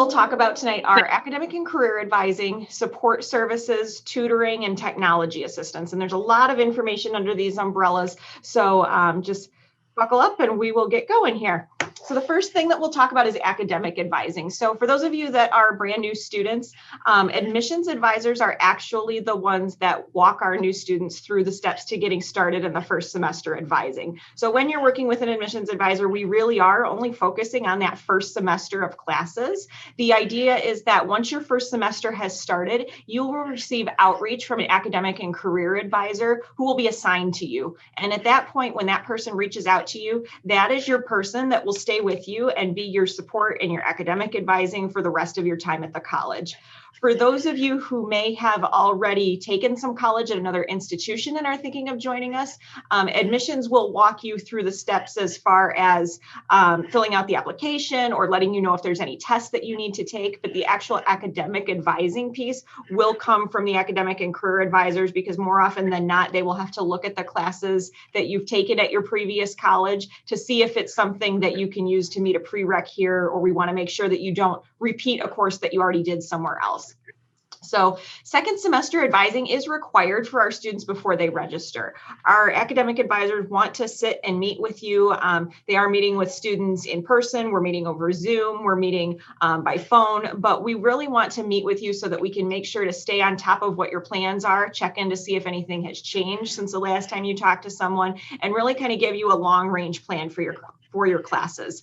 we'll talk about tonight are academic and career advising, support services, tutoring, and technology assistance. And there's a lot of information under these umbrellas. So just buckle up and we will get going here. So the first thing that we'll talk about is academic advising. So for those of you that are brand new students, admissions advisors are actually the ones that walk our new students through the steps to getting started in the first semester advising. So when you're working with an admissions advisor, we really are only focusing on that first semester of classes. The idea is that once your first semester has started, you will receive outreach from an academic and career advisor who will be assigned to you. And at that point, when that person reaches out to you, that is your person that will stay with you and be your support in your academic advising for the rest of your time at the college. For those of you who may have already taken some college at another institution and are thinking of joining us, admissions will walk you through the steps as far as filling out the application or letting you know if there's any tests that you need to take. But the actual academic advising piece will come from the academic and career advisors, because more often than not, they will have to look at the classes that you've taken at your previous college to see if it's something that you can use to meet a prereq here, or we want to make sure that you don't repeat a course that you already did somewhere else. So second semester advising is required for our students before they register. Our academic advisors want to sit and meet with you. They are meeting with students in person. We're meeting over Zoom. We're meeting by phone, but we really want to meet with you so that we can make sure to stay on top of what your plans are, check in to see if anything has changed since the last time you talked to someone, and really kind of give you a long range plan for your classes.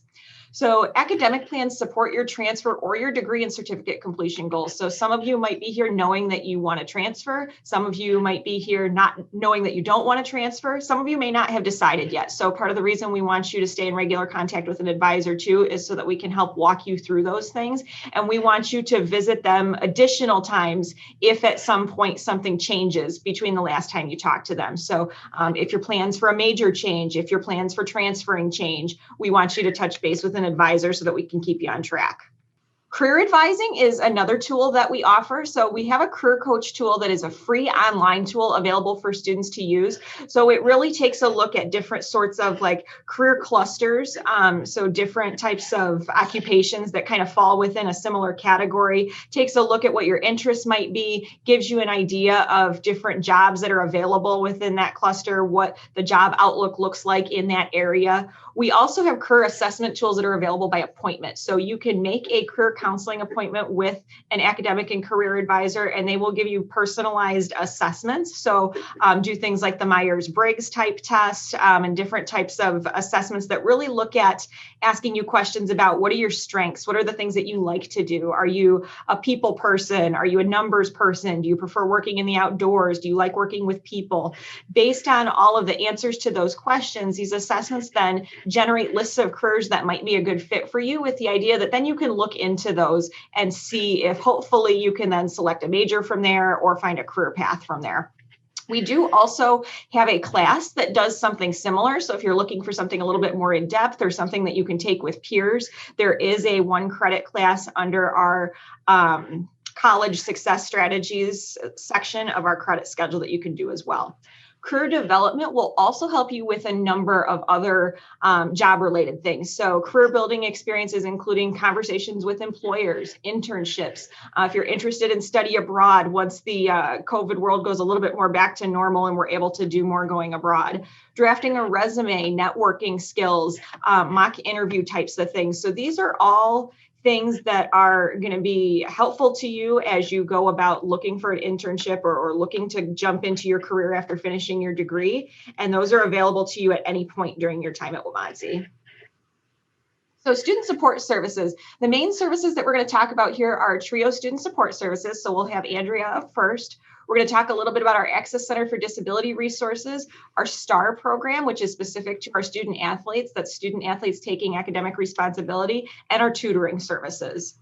So academic plans support your transfer or your degree and certificate completion goals. So some of you might be here knowing that you want to transfer. Some of you might be here not knowing that you don't want to transfer. Some of you may not have decided yet. So part of the reason we want you to stay in regular contact with an advisor too is so that we can help walk you through those things. And we want you to visit them additional times if at some point something changes between the last time you talked to them. So if your plans for a major change, if your plans for transferring change, we want you to touch base with an advisor so that we can keep you on track. Career advising is another tool that we offer. So we have a career coach tool that is a free online tool available for students to use. So it really takes a look at different sorts of like career clusters. So different types of occupations that kind of fall within a similar category, takes a look at what your interests might be, gives you an idea of different jobs that are available within that cluster, what the job outlook looks like in that area. We also have career assessment tools that are available by appointment. So you can make a career counseling appointment with an academic and career advisor, and they will give you personalized assessments. So do things like the Myers-Briggs type test and different types of assessments that really look at asking you questions about what are your strengths? What are the things that you like to do? Are you a people person? Are you a numbers person? Do you prefer working in the outdoors? Do you like working with people? Based on all of the answers to those questions, these assessments then generate lists of careers that might be a good fit for you, with the idea that then you can look into those and see if hopefully you can then select a major from there or find a career path from there. We do also have a class that does something similar. So if you're looking for something a little bit more in depth or something that you can take with peers, there is a 1-credit class under our college success strategies section of our credit schedule that you can do as well. Career development will also help you with a number of other job-related things. So career building experiences, including conversations with employers, internships. If you're interested in study abroad, once the COVID world goes a little bit more back to normal and we're able to do more going abroad. Drafting a resume, networking skills, mock interview types of things. So these are all things that are going to be helpful to you as you go about looking for an internship or looking to jump into your career after finishing your degree. And those are available to you at any point during your time at Waubonsee. So student support services. The main services that we're going to talk about here are TRIO student support services. So we'll have Andrea up first. We're going to talk a little bit about our Access Center for Disability Resources, our STAR program, which is specific to our student athletes, that's student athletes taking academic responsibility, and our tutoring services.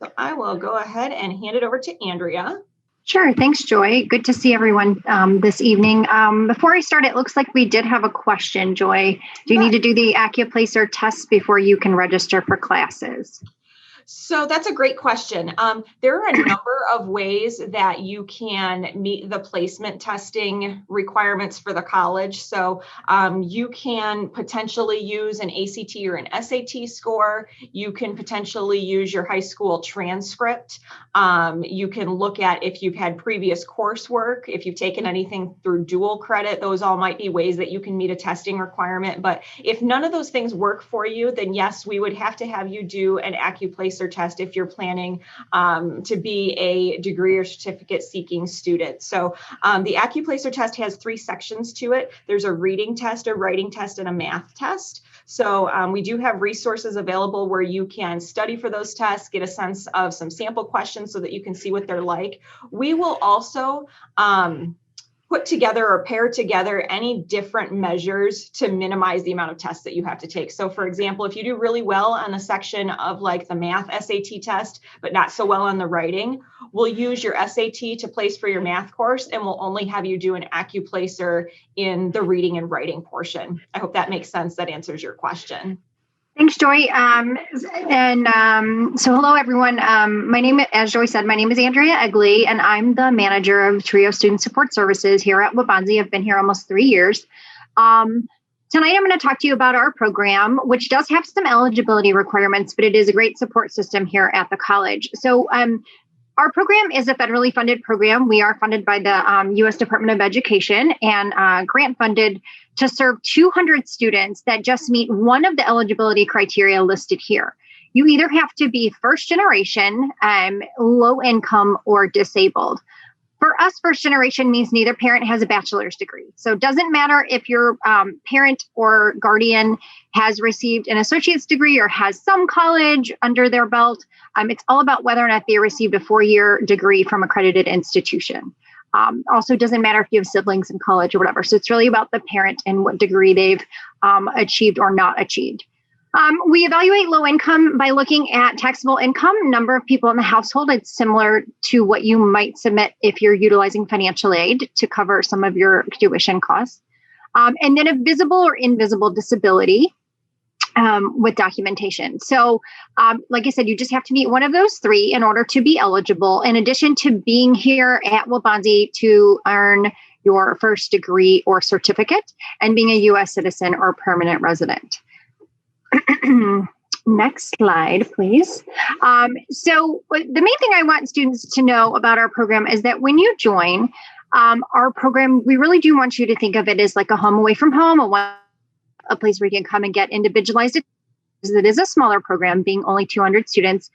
So I will go ahead and hand it over to Andrea. Sure. Thanks, Joy. Good to see everyone this evening. Before I start, it looks like we did have a question, Joy. Do you need to do the AccuPlacer test before you can register for classes? So that's a great question. There are a number of ways that you can meet the placement testing requirements for the college. So you can potentially use an ACT or an SAT score. You can potentially use your high school transcript. You can look at if you've had previous coursework, if you've taken anything through dual credit. Those all might be ways that you can meet a testing requirement. But if none of those things work for you, then yes, we would have to have you do an AccuPlacer test if you're planning to be a degree or certificate seeking student. So the AccuPlacer test has 3 sections to it. There's a reading test, a writing test, and a math test. So we do have resources available where you can study for those tests, get a sense of some sample questions so that you can see what they're like. We will also put together or pair together any different measures to minimize the amount of tests that you have to take. So for example, if you do really well on the section of like the math SAT test, but not so well on the writing, we'll use your SAT to place for your math course, and we'll only have you do an AccuPlacer in the reading and writing portion. I hope that makes sense. That answers your question. Thanks, Joy. So hello, everyone. My name, as Joy said, my name is Andrea Egley, and I'm the manager of TRIO Student Support Services here at Waubonsie. I've been here almost 3 years. Tonight, I'm going to talk to you about our program, which does have some eligibility requirements, but it is a great support system here at the college. So our program is a federally funded program. We are funded by the U.S. Department of Education and grant funded to serve 200 students that just meet one of the eligibility criteria listed here. You either have to be first generation, low income, or disabled. For us, first generation means neither parent has a bachelor's degree. So it doesn't matter if your parent or guardian has received an associate's degree or has some college under their belt. It's all about whether or not they received a 4-year degree from accredited institution. Also, doesn't matter if you have siblings in college or whatever. So it's really about the parent and what degree they've achieved or not achieved. We evaluate low income by looking at taxable income, number of people in the household. It's similar to what you might submit if you're utilizing financial aid to cover some of your tuition costs. And then a visible or invisible disability with documentation. So like I said, you just have to meet one of those 3 in order to be eligible, in addition to being here at Waubonsie to earn your first degree or certificate and being a U.S. citizen or permanent resident. Next slide, please. So the main thing I want students to know about our program is that when you join our program, we really do want you to think of it as like a home away from home, a place where you can come and get individualized. It is a smaller program, being only 200 students.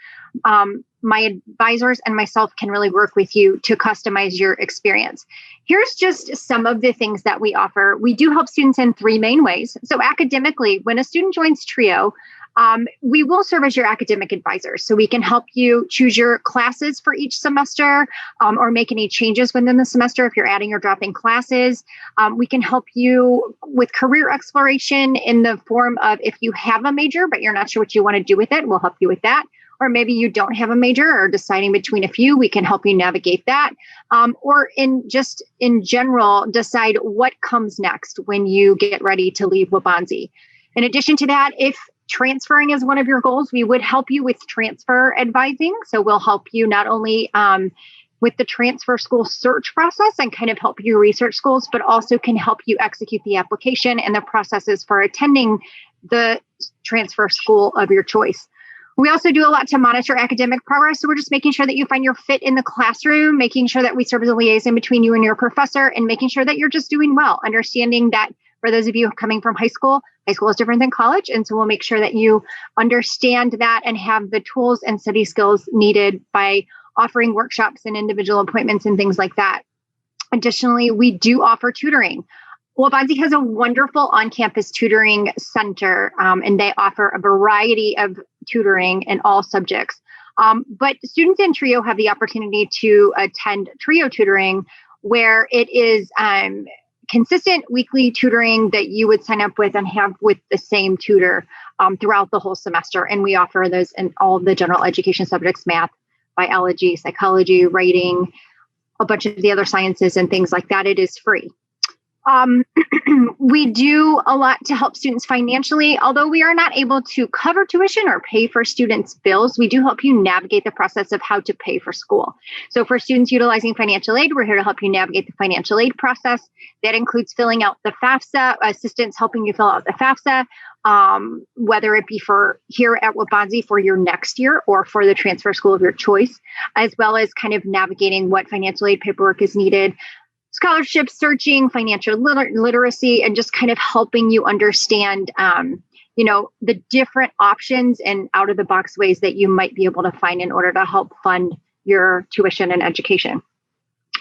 My advisors and myself can really work with you to customize your experience. Here's just some of the things that we offer. We do help students in 3 main ways. So academically, when a student joins TRIO, we will serve as your academic advisors. So we can help you choose your classes for each semester or make any changes within the semester if you're adding or dropping classes. We can help you with career exploration in the form of if you have a major, but you're not sure what you want to do with it, we'll help you with that. Or maybe you don't have a major or deciding between a few, we can help you navigate that. Or in general, decide what comes next when you get ready to leave Waubonsie. In addition to that, if transferring is one of your goals, we would help you with transfer advising. So we'll help you not only with the transfer school search process and kind of help you research schools, but also can help you execute the application and the processes for attending the transfer school of your choice. We also do a lot to monitor academic progress. So we're just making sure that you find your fit in the classroom, making sure that we serve as a liaison between you and your professor, and making sure that you're just doing well, understanding that for those of you coming from high school is different than college. And so we'll make sure that you understand that and have the tools and study skills needed by offering workshops and individual appointments and things like that. Additionally, we do offer tutoring. Waubonsie has a wonderful on-campus tutoring center, and they offer a variety of tutoring in all subjects. But students in TRIO have the opportunity to attend TRIO tutoring, where it is consistent weekly tutoring that you would sign up with and have with the same tutor throughout the whole semester. And we offer those in all the general education subjects: math, biology, psychology, writing, a bunch of the other sciences and things like that. It is free. We do a lot to help students financially. Although we are not able to cover tuition or pay for students' bills, we do help you navigate the process of how to pay for school. So for students utilizing financial aid, we're here to help you navigate the financial aid process. That includes filling out the FAFSA, assistance helping you fill out the FAFSA, whether it be for here at Waubonsie for your next year or for the transfer school of your choice, as well as kind of navigating what financial aid paperwork is needed, scholarship searching, financial literacy, and just kind of helping you understand, the different options and out of the box ways that you might be able to find in order to help fund your tuition and education.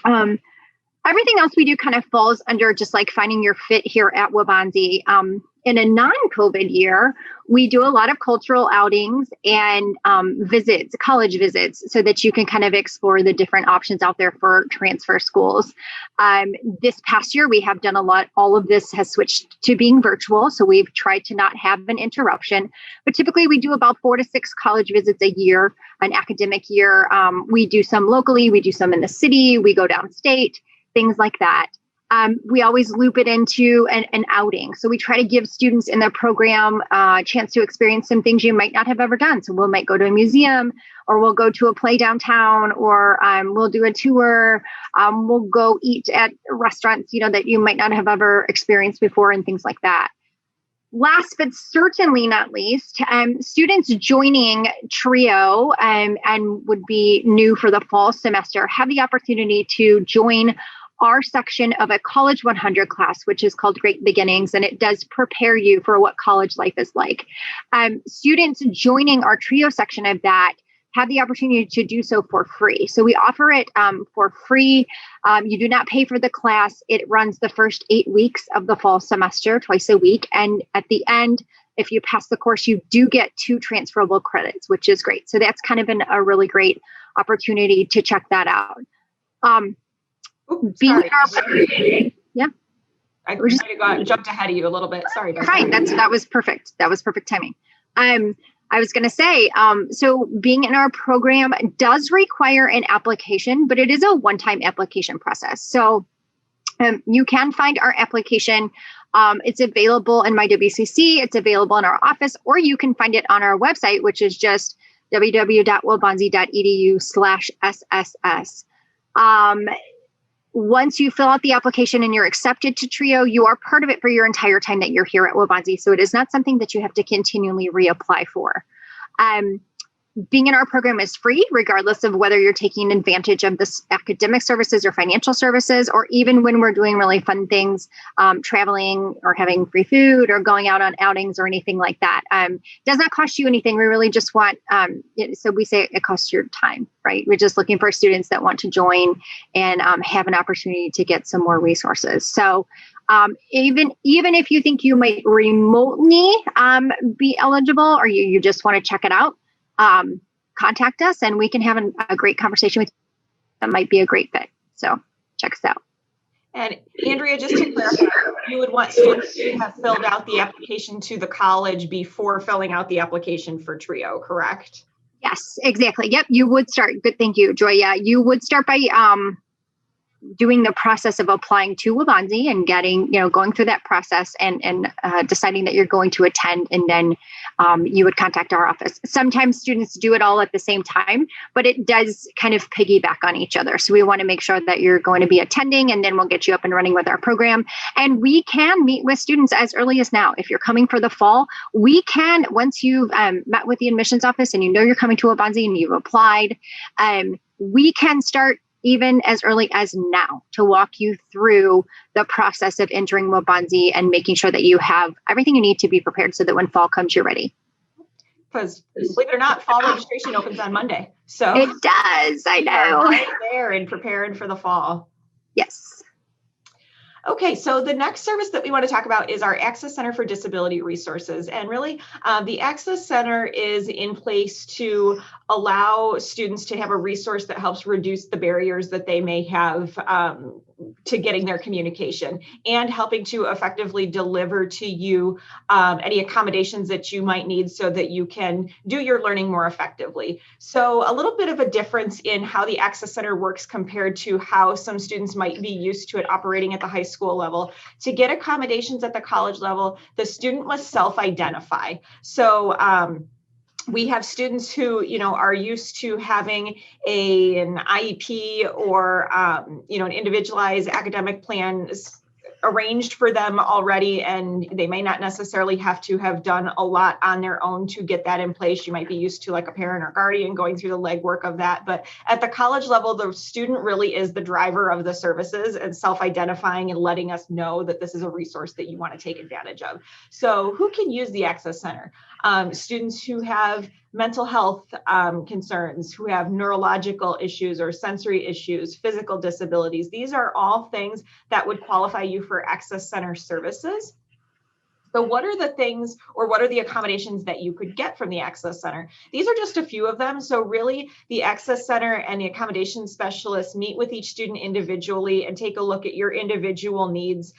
Everything else we do kind of falls under just like finding your fit here at Waubonsie. In a non-COVID year, we do a lot of cultural outings and visits, college visits, so that you can kind of explore the different options out there for transfer schools. This past year, we have done a lot. All of this has switched to being virtual, so we've tried to not have an interruption. But typically, we do about 4 to 6 college visits a year, an academic year. We do some locally, we do some in the city, we go downstate, things like that. We always loop it into an outing. So we try to give students in their program a chance to experience some things you might not have ever done. So we might go to a museum, or we'll go to a play downtown, or we'll do a tour. We'll go eat at restaurants, that you might not have ever experienced before, and things like that. Last but certainly not least, students joining TRIO and would be new for the fall semester have the opportunity to join our section of a College 100 class, which is called Great Beginnings, and it does prepare you for what college life is like. Students joining our TRIO section of that have the opportunity to do so for free. So we offer it for free. You do not pay for the class. It runs the first 8 weeks of the fall semester, twice a week. And at the end, if you pass the course, you do get 2 transferable credits, which is great. So that's kind of been a really great opportunity to check that out. Yeah. I might have jumped ahead of you a little bit. Sorry. Fine. That was perfect. That was perfect timing. I was going to say, so being in our program does require an application, but it is a one-time application process. So you can find our application. It's available in MyWCC. It's available in our office, or you can find it on our website, which is just www.waubonsie.edu/SSS. Once you fill out the application and you're accepted to TRIO, you are part of it for your entire time that you're here at Waubonsie. So it is not something that you have to continually reapply for. Being in our program is free, regardless of whether you're taking advantage of this academic services or financial services, or even when we're doing really fun things, traveling or having free food or going out on outings or anything like that. It does not cost you anything. We really just want, so we say it costs your time, right? We're just looking for students that want to join and have an opportunity to get some more resources. So even if you think you might remotely be eligible, or you just want to check it out, contact us and we can have a great conversation with you. That might be a great fit. So check us out. And Andrea, just to clarify, you would want students to have filled out the application to the college before filling out the application for TRIO, correct? Yes, exactly. Yep. You would start. Good. Thank you, Joy. Yeah. You would start by, doing the process of applying to Waubonsie and getting, going through that process and deciding that you're going to attend, and then you would contact our office. Sometimes students do it all at the same time, but it does kind of piggyback on each other. So we want to make sure that you're going to be attending, and then we'll get you up and running with our program. And we can meet with students as early as now. If you're coming for the fall, we can, once you've met with the admissions office and you're coming to Waubonsie and you've applied, we can start even as early as now to walk you through the process of entering Waubonsie and making sure that you have everything you need to be prepared so that when fall comes, you're ready. Because believe it or not, fall registration opens on Monday. So it does. I know. Right there and preparing for the fall. Yes. Okay, so the next service that we want to talk about is our Access Center for Disability Resources. And really, the Access Center is in place to allow students to have a resource that helps reduce the barriers that they may have to getting their communication, and helping to effectively deliver to you any accommodations that you might need so that you can do your learning more effectively. So a little bit of a difference in how the Access Center works compared to how some students might be used to it operating at the high school level. To get accommodations at the college level, the student must self-identify. So we have students who, are used to having an IEP or, an individualized academic plan arranged for them already, and they may not necessarily have to have done a lot on their own to get that in place. You might be used to like a parent or guardian going through the legwork of that. But at the college level, the student really is the driver of the services and self-identifying and letting us know that this is a resource that you want to take advantage of. So who can use the Access Center? Students who have mental health concerns, who have neurological issues or sensory issues, physical disabilities. These are all things that would qualify you for Access Center services. So what are the things, or what are the accommodations that you could get from the Access Center? These are just a few of them. So really, the Access Center and the accommodation specialists meet with each student individually and take a look at your individual needs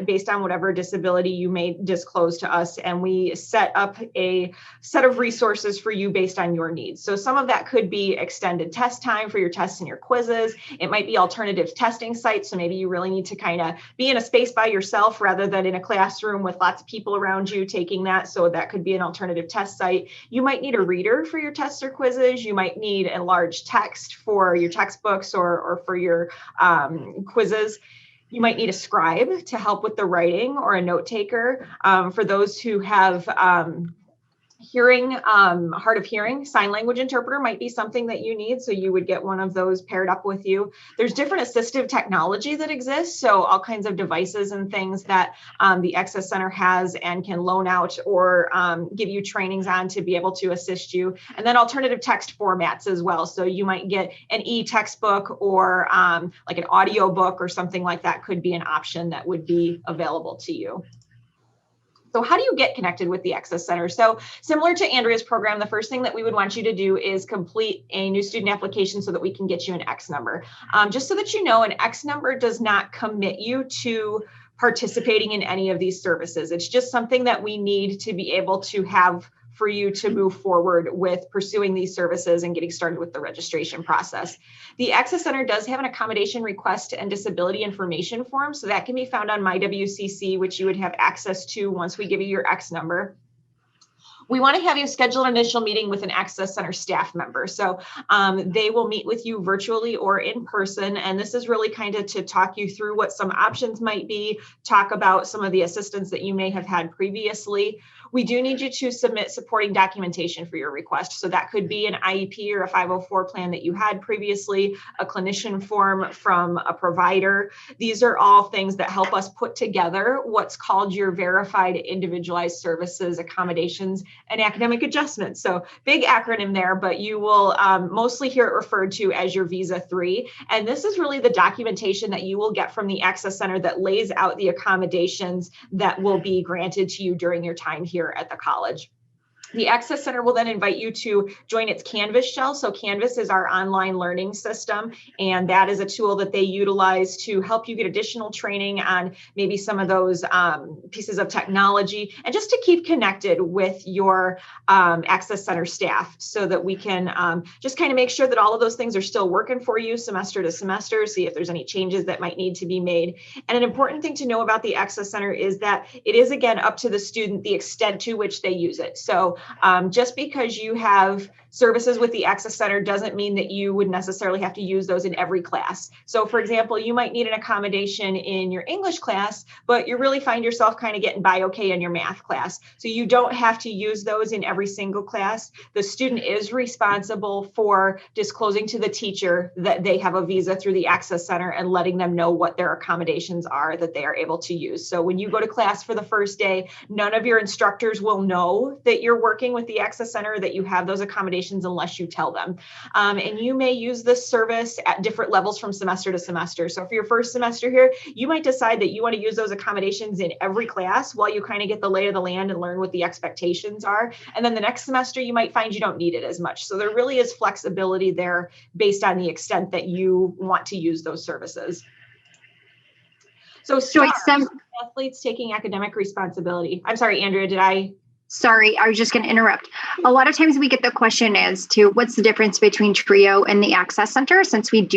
based on whatever disability you may disclose to us. And we set up a set of resources for you based on your needs. So some of that could be extended test time for your tests and your quizzes. It might be alternative testing sites. So maybe you really need to kind of be in a space by yourself rather than in a classroom with lots of people around you taking that. So that could be an alternative test site. You might need a reader for your tests or quizzes. You might need a large text for your textbooks or for your quizzes. You might need a scribe to help with the writing, or a note taker. For those who have hearing, hard of hearing, sign language interpreter might be something that you need. So you would get one of those paired up with you. There's different assistive technology that exists. So all kinds of devices and things that the Access Center has and can loan out or give you trainings on to be able to assist you. And then alternative text formats as well. So you might get an e-textbook or like an audio book or something like that could be an option that would be available to you. So how do you get connected with the Access Center? So similar to Andrea's program, the first thing that we would want you to do is complete a new student application so that we can get you an X number. Just so that you know, an X number does not commit you to participating in any of these services. It's just something that we need to be able to have for you to move forward with pursuing these services and getting started with the registration process. The Access Center does have an accommodation request and disability information form, so that can be found on MyWCC, which you would have access to once we give you your X number. We want to have you schedule an initial meeting with an Access Center staff member. So they will meet with you virtually or in person. And this is really kind of to talk you through what some options might be, talk about some of the assistance that you may have had previously. We do need you to submit supporting documentation for your request. So that could be an IEP or a 504 plan that you had previously, a clinician form from a provider. These are all things that help us put together what's called your verified individualized services, accommodations, and academic adjustments. So big acronym there, but you will mostly hear it referred to as your Visa 3. And this is really the documentation that you will get from the Access Center that lays out the accommodations that will be granted to you during your time here at the college. The Access Center will then invite you to join its Canvas shell. So Canvas is our online learning system, and that is a tool that they utilize to help you get additional training on maybe some of those pieces of technology, and just to keep connected with your Access Center staff so that we can just kind of make sure that all of those things are still working for you semester to semester, see if there's any changes that might need to be made. And an important thing to know about the Access Center is that it is, again, up to the student the extent to which they use it. So just because you have services with the Access Center doesn't mean that you would necessarily have to use those in every class. So for example, you might need an accommodation in your English class, but you really find yourself kind of getting by okay in your math class. So you don't have to use those in every single class. The student is responsible for disclosing to the teacher that they have a visa through the Access Center and letting them know what their accommodations are that they are able to use. So when you go to class for the first day, none of your instructors will know that you're working with the Access Center that you have those accommodations unless you tell them. And you may use this service at different levels from semester to semester. So for your first semester here, you might decide that you want to use those accommodations in every class while you kind of get the lay of the land and learn what the expectations are. And then the next semester, you might find you don't need it as much. So there really is flexibility there based on the extent that you want to use those services. So athletes taking academic responsibility. I'm sorry, Andrea, Sorry, I was just going to interrupt. A lot of times we get the question as to what's the difference between TRIO and the Access Center, since we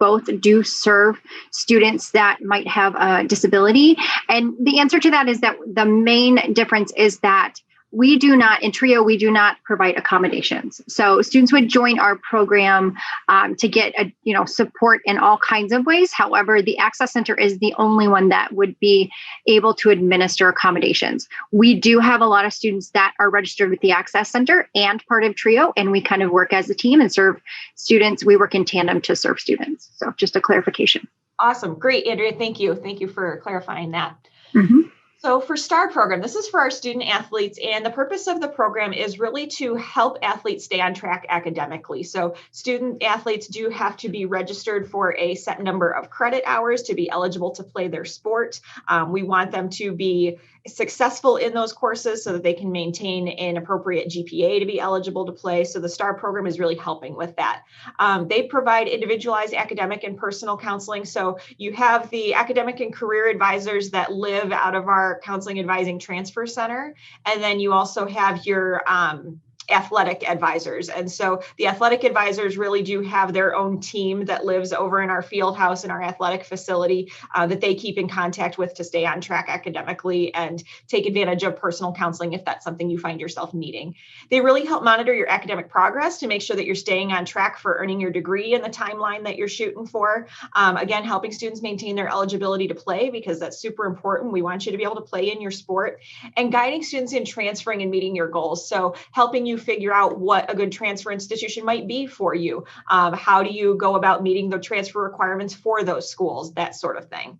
both do serve students that might have a disability. And the answer to that is that the main difference is that in TRIO, we do not provide accommodations. So students would join our program to get support in all kinds of ways. However, the Access Center is the only one that would be able to administer accommodations. We do have a lot of students that are registered with the Access Center and part of TRIO, and we kind of work as a team and serve students. We work in tandem to serve students. So just a clarification. Awesome. Great, Andrea. Thank you. Thank you for clarifying that. Mm-hmm. So for STAR program, this is for our student athletes, and the purpose of the program is really to help athletes stay on track academically. So student athletes do have to be registered for a set number of credit hours to be eligible to play their sport. We want them to be successful in those courses so that they can maintain an appropriate GPA to be eligible to play. So the STAR program is really helping with that. They provide individualized academic and personal counseling. So you have the academic and career advisors that live out of our counseling advising transfer center. And then you also have your athletic advisors. And so the athletic advisors really do have their own team that lives over in our field house in our athletic facility that they keep in contact with to stay on track academically and take advantage of personal counseling if that's something you find yourself needing. They really help monitor your academic progress to make sure that you're staying on track for earning your degree in the timeline that you're shooting for. Again, helping students maintain their eligibility to play, because that's super important. We want you to be able to play in your sport, and guiding students in transferring and meeting your goals. So helping you figure out what a good transfer institution might be for you. How do you go about meeting the transfer requirements for those schools, that sort of thing.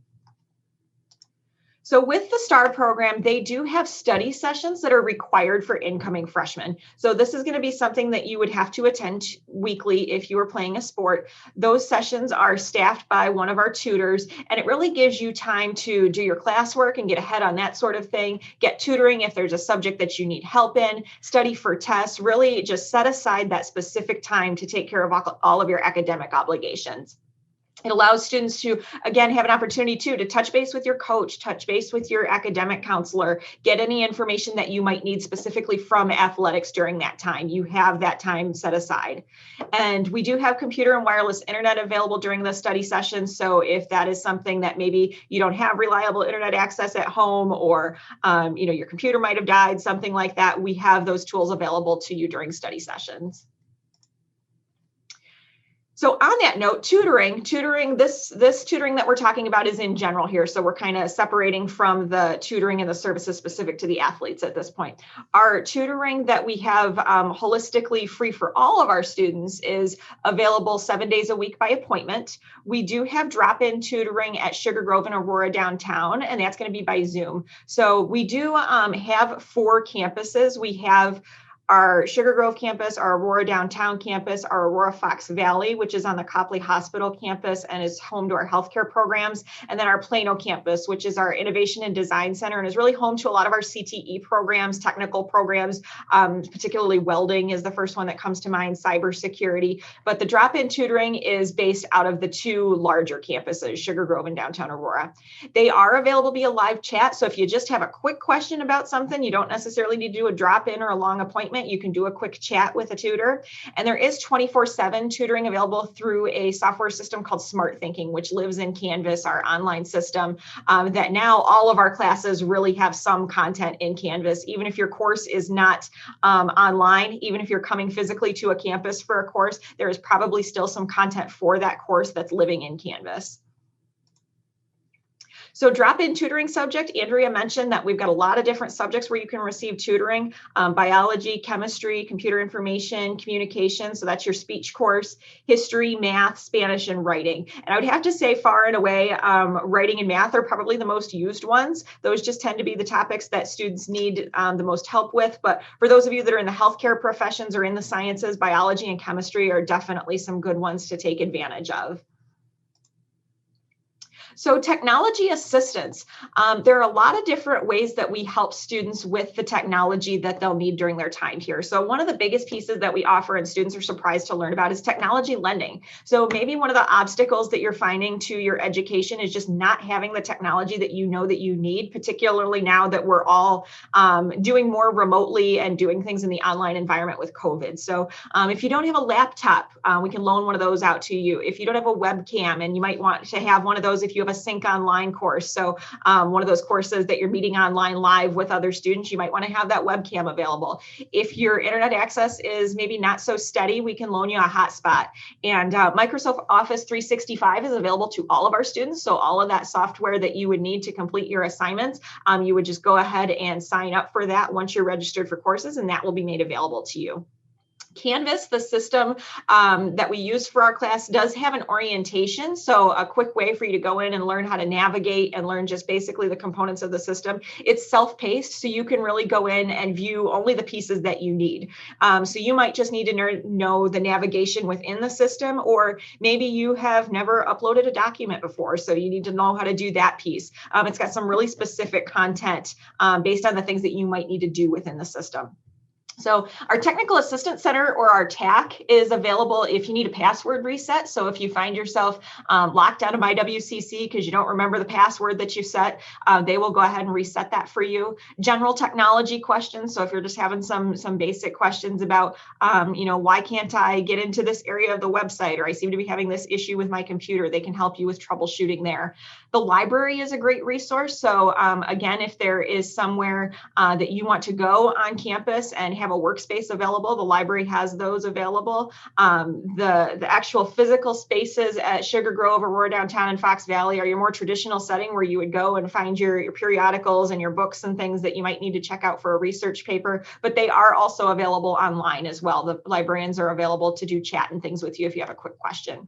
So with the STAR program, they do have study sessions that are required for incoming freshmen. So this is going to be something that you would have to attend weekly if you were playing a sport. Those sessions are staffed by one of our tutors, and it really gives you time to do your classwork and get ahead on that sort of thing, get tutoring if there's a subject that you need help in, study for tests, really just set aside that specific time to take care of all of your academic obligations. It allows students to, again, have an opportunity to touch base with your coach, touch base with your academic counselor, get any information that you might need specifically from athletics during that time. You have that time set aside. And we do have computer and wireless internet available during the study session. So if that is something that maybe you don't have reliable internet access at home, or your computer might have died, something like that, we have those tools available to you during study sessions. So on that note, tutoring, this tutoring that we're talking about is in general here. So we're kind of separating from the tutoring and the services specific to the athletes at this point. Our tutoring that we have holistically free for all of our students is available 7 days a week by appointment. We do have drop-in tutoring at Sugar Grove and Aurora downtown, and that's going to be by Zoom. So we do have 4 campuses. We have our Sugar Grove campus, our Aurora downtown campus, our Aurora Fox Valley, which is on the Copley Hospital campus and is home to our healthcare programs, and then our Plano campus, which is our Innovation and Design Center and is really home to a lot of our CTE programs, technical programs, particularly welding is the first one that comes to mind, cybersecurity. But the drop-in tutoring is based out of the 2 larger campuses, Sugar Grove and downtown Aurora. They are available via live chat, so if you just have a quick question about something, you don't necessarily need to do a drop-in or a long appointment. You can do a quick chat with a tutor. And there is 24/7 tutoring available through a software system called Smart Thinking, which lives in Canvas, our online system, that now all of our classes really have some content in Canvas. Even if your course is not online, even if you're coming physically to a campus for a course, there is probably still some content for that course that's living in Canvas. So drop-in tutoring subject, Andrea mentioned that we've got a lot of different subjects where you can receive tutoring, biology, chemistry, computer information, communication, so that's your speech course, history, math, Spanish, and writing. And I would have to say far and away, writing and math are probably the most used ones. Those just tend to be the topics that students need the most help with. But for those of you that are in the healthcare professions or in the sciences, biology and chemistry are definitely some good ones to take advantage of. So technology assistance, there are a lot of different ways that we help students with the technology that they'll need during their time here. So one of the biggest pieces that we offer and students are surprised to learn about is technology lending. So maybe one of the obstacles that you're finding to your education is just not having the technology that you know that you need, particularly now that we're all doing more remotely and doing things in the online environment with COVID. So if you don't have a laptop, we can loan one of those out to you. If you don't have a webcam, and you might want to have one of those if you have a Sync Online course. So one of those courses that you're meeting online live with other students, you might want to have that webcam available. If your internet access is maybe not so steady, we can loan you a hotspot. And Microsoft Office 365 is available to all of our students. So all of that software that you would need to complete your assignments, you would just go ahead and sign up for that once you're registered for courses, and that will be made available to you. Canvas, the system that we use for our class, does have an orientation. So a quick way for you to go in and learn how to navigate and learn just basically the components of the system. It's self-paced, so you can really go in and view only the pieces that you need. So you might just need to know the navigation within the system, or maybe you have never uploaded a document before, so you need to know how to do that piece. It's got some really specific content based on the things that you might need to do within the system. So our Technical Assistance Center, or our TAC, is available if you need a password reset. So if you find yourself locked out of MyWCC because you don't remember the password that you set, they will go ahead and reset that for you. General technology questions. So if you're just having some basic questions about, why can't I get into this area of the website, or I seem to be having this issue with my computer, they can help you with troubleshooting there. The library is a great resource. So again, if there is somewhere that you want to go on campus and have a workspace available, the library has those available. The actual physical spaces at Sugar Grove, Aurora Downtown, and Fox Valley are your more traditional setting where you would go and find your periodicals and your books and things that you might need to check out for a research paper, but they are also available online as well. The librarians are available to do chat and things with you if you have a quick question.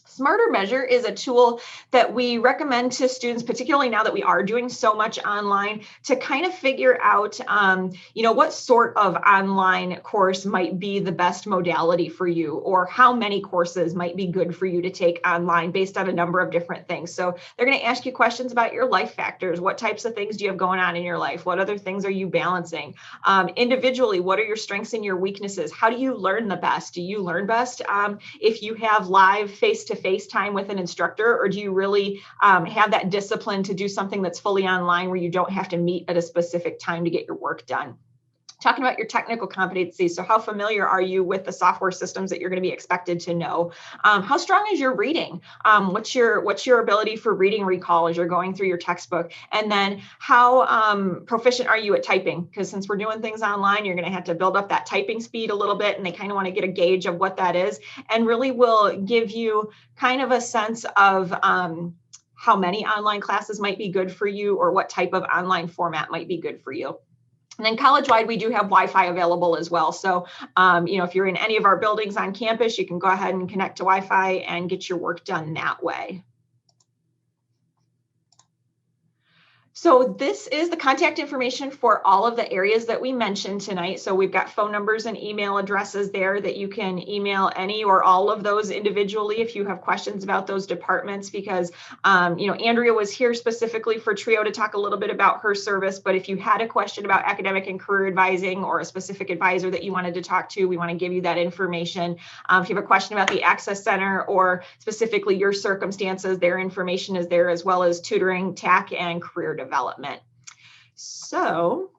Smarter Measure is a tool that we recommend to students, particularly now that we are doing so much online, to kind of figure out, what sort of online course might be the best modality for you, or how many courses might be good for you to take online based on a number of different things. So they're going to ask you questions about your life factors. What types of things do you have going on in your life? What other things are you balancing? Individually, what are your strengths and your weaknesses? How do you learn the best? Do you learn best if you have live face-to-face time with an instructor, or do you really have that discipline to do something that's fully online where you don't have to meet at a specific time to get your work done? Talking about your technical competencies. So how familiar are you with the software systems that you're going to be expected to know? How strong is your reading? What's your ability for reading recall as you're going through your textbook? And then how proficient are you at typing? Because since we're doing things online, you're going to have to build up that typing speed a little bit, and they kind of want to get a gauge of what that is, and really will give you kind of a sense of how many online classes might be good for you, or what type of online format might be good for you. And then college-wide, we do have Wi-Fi available as well. So, if you're in any of our buildings on campus, you can go ahead and connect to Wi-Fi and get your work done that way. So this is the contact information for all of the areas that we mentioned tonight. So we've got phone numbers and email addresses there that you can email any or all of those individually if you have questions about those departments, because, Andrea was here specifically for TRIO to talk a little bit about her service. But if you had a question about academic and career advising, or a specific advisor that you wanted to talk to, we want to give you that information. If you have a question about the Access Center, or specifically your circumstances, their information is there, as well as tutoring, TAC, and career development. So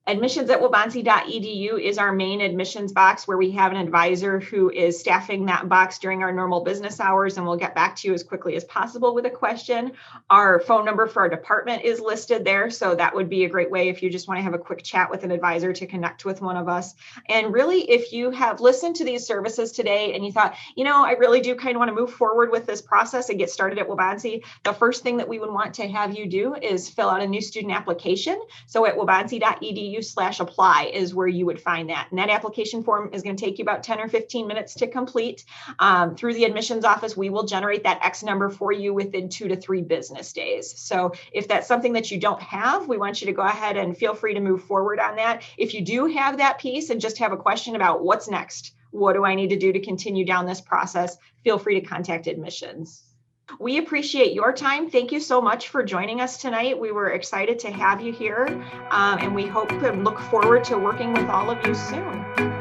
Admissions@waubonsie.edu is our main admissions box where we have an advisor who is staffing that box during our normal business hours, and we'll get back to you as quickly as possible with a question. Our phone number for our department is listed there, so that would be a great way if you just want to have a quick chat with an advisor to connect with one of us. And really, if you have listened to these services today and you thought, I really do kind of want to move forward with this process and get started at Waubonsie, the first thing that we would want to have you do is fill out a new student application. So at waubonsie.edu/apply is where you would find that. And that application form is going to take you about 10 or 15 minutes to complete. Through the admissions office, we will generate that X number for you within 2 to 3 business days. So if that's something that you don't have, we want you to go ahead and feel free to move forward on that. If you do have that piece and just have a question about what's next, what do I need to do to continue down this process, feel free to contact admissions. We appreciate your time. Thank you so much for joining us tonight. We were excited to have you here, and we hope and look forward to working with all of you soon.